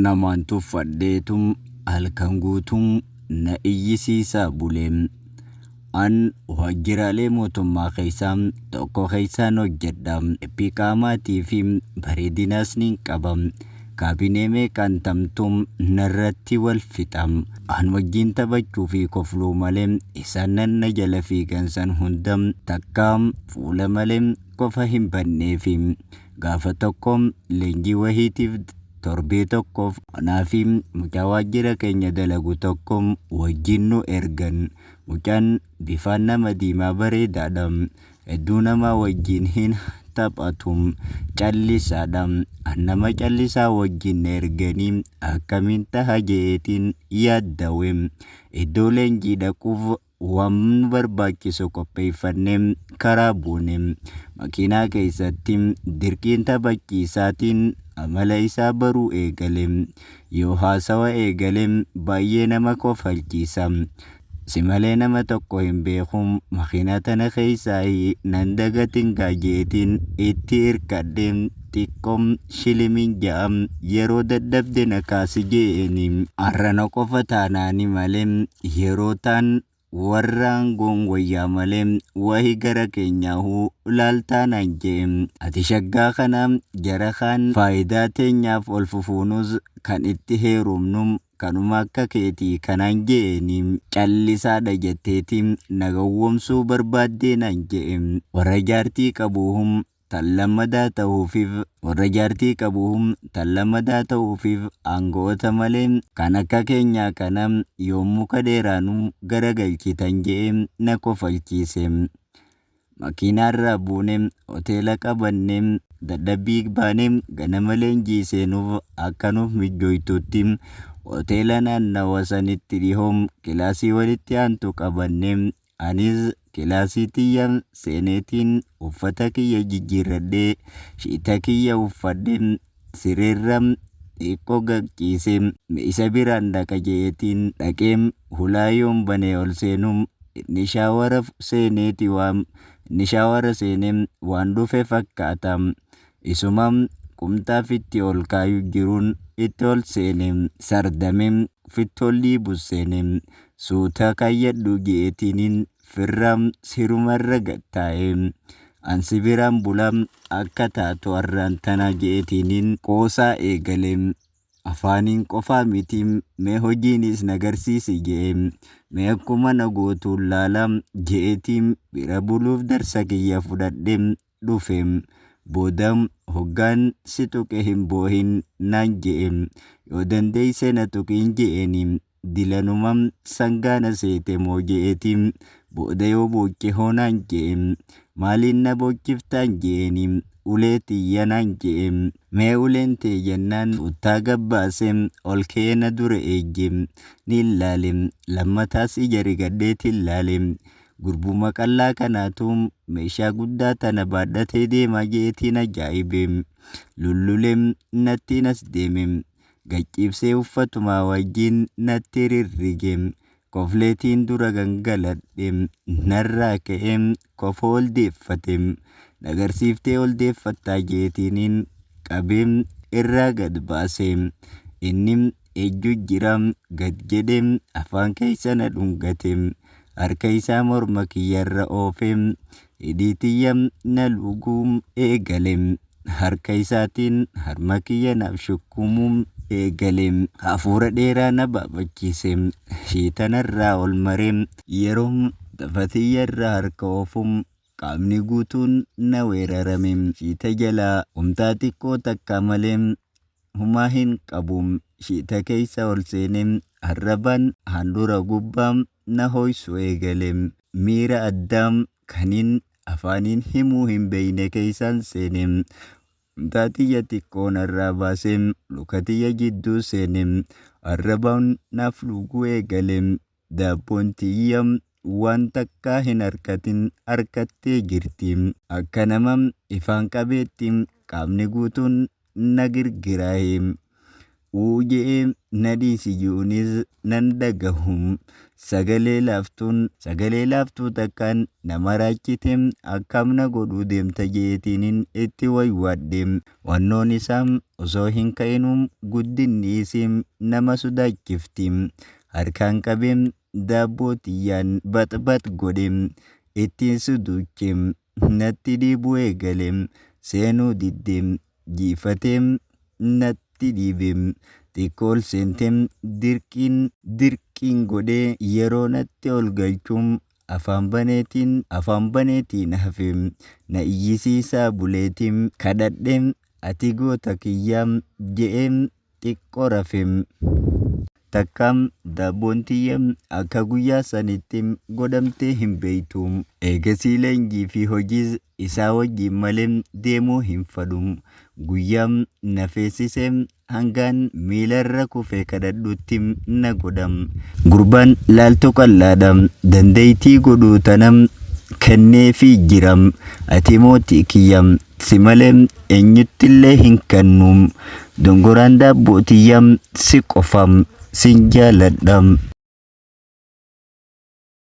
namaan tuffadheetum halkan guutuun na iyyisiisaa buleem. An waajjiraalee mootummaa keessaa tokko keessaan hojjedha. Epiqaamaatii fi bareedinaas nin qaba. Kaabinee meeqaan tamtuun narratti wal fixa. An wajjin taphachuu fi kofluu malee isaan na jala fiigan san hunda takka fuula malee qofa hin banneefi. Gaafa tokko leenjii wahiitiif torbee tokkoof anaa fi mucaa waajjira keenya dalagu tokko wajjin nu ergan. Mucaan bifaan nama diimaa bareedaadha. Hedduu nama wajjin hin taphatu. Callisaadha. Nama callisaa wajjin erganii akkamiin ta'a jeetiin yaaddawe. Iddoo leenjii dhaquuf waan barbaachisu qopheeffannee karaa buune. Makiinaa keessatti dirqiin taphachiisaatiin amala isaa baruu eegale. Yoo haasawa eegale baay'ee nama kofalchiisa. Si malee nama tokko hin beeku. Makiinaa tana keessaa nan dagatin jeetiin itti hirkadhee xiqqoom shilimiin 6 yeroo dadhabde na kaasi jeeni. Arrana qofa taanaani malee yeroo taan warraan wayyaa malee wahi gara keenyaahuu ilaaltaanaan jee. Ati shaggaa kana jara kaan faayidaa teenyaaf ol fufuunus kan itti heerumnu kanuma akka keetii kanaan jeeni. Callisaadha jetteetiin na gowwoomsuu barbaaddeenaan jee. Warra jaartii qabuuhum tan lammadaa ta'uufiif aangoota malee kan akka keenyaa kana yoo muka dheeraanuu garagalchitan jee na kofalchiise. Makiinaarraa buune hoteela qabannee dadhabbii baanee ganama leenjii seenuuf akka nuuf mijjooytutti hoteela naannawa sanitti dhihoom kilaasii walitti aantu qabannee anis kilaasii tiyya seeneetiin uffata kiyya jijjiirradhee shiita kiyya uffadhee sireerra xiqqoo gagciisee isa biraan dhaqa jeetiin dhaqee hulaayoon banee ol seenuun inni shaawara seenee waan dhufe fakkaata. Isuma qumxaaf itti ol kaayu jiruun itti ol seenee sardamee fittolii busseenee suuta kaayyadhu jeetiin firraam sirumarra gattaa'e. Ansi biraan bulaam akka taatu arraan tana jeetiin qoosaa eegale. Afaaniin qofaa miti mee hojiinis nagarsiisi jee. Mee akkuma na gootuun laalaam jeetiin bira buluuf darsa kiyya fudhadhee dhufe. Boodam hoggaan si tuqe hin boohin naan jee. Yoo dandeeyse na tuqiin jeeni. Dilanumam sangaana seete moo jeetiin booda yoo booche hoonaan jee. Maaliin na boochiftaan jeeni. Ulee tiyya naan jee. Mee uleen tee jennaan uttaa gabbaasee ol keena dura eegge. Ni ilaale. Lammataas ija rigadheetiin ilaale. Gurbuma qallaa kanaatu meeshaa guddaa tana baadhatee deemaa jeetiin ajaa'ibe. Lulluleem nattiin as deeme. Gaccibsee uffatumaa wajjin natti rirrige. Kofleetiin dura gangaladhe. Narraa ka'ee kofa ol deeffate. Nagarsiiftee ol deeffattaa jeetiniin qabee irraa gad baase. Inni ejju jira gad jedhee afaan keessa na dhungate. Harka isaa morma kiyyarra oofee hidhii tiyya na luguu eegale. Harka isaatiin harma kiyya naaf shukkumuu eegale. Hafuura dheeraa na baafachiise. Shiitanarraa ol maree yeroo tafatiyyarra harka oofum qaamni guutuun na weerarame. Shiita jalaa humtaa xiqqoo takka malee humaa hin qabu. Shiita keessa ol seenee arrabaan handhuura gubbaa na hoysu eegale. Miira addaam kaniin afaaniin himuu hin beeyne keessaan seenee. Humtaa tiyya xiqqoo narraa baasee luka tiyya jidduu seenee. Arrabaan naaf luguu eegale. Daabboon tiyya waan takkaa hin harkatin harkattee jirti. Akka nama ifaan qabeetti qaamni guutuun na girgiraa'e. Uje nadi sijuunis nan dhagahum sagalee laaftuu takkaan nama raachitem akkam na godhuu deemta jeetiniin itti waywaadhem. Wannoon isaa osoo hin ka'inum guddinni isii nama sodaachiftim. Harkaan qabeem daabboo tiyyaan baxbax godhem ittiin suduuchem natti dhiibuu eegalem seenuu diddeem jiifateem natti dhiibem xiqqool seenteem dirqiin godhee yeroo natti ol galchuum afaan baneetiin hafeem na iyyisiisaa buleetiim kadhadheem ati goota kiyyaam je'eem xiqqoo rafeem. Takkaam daabboon tiyyam akka guyyaa sanittim godhamtee hin beeytuum. Eegasii leenjii fi hojiis isaa wajjin malee deemuu hin fadhum. Guyyaam na feesiseem hangaan miilarra kufee kadhadhuuttim na godham. Gurbaan laaltuu qal'aadhaam dandeeytii godhuu tanam kenneefii jiram. Ati mootii kiyyam si malee eenyuttillee hin kennuum. Dongoraan daabboo tiyyam si qofam sin jaaladham.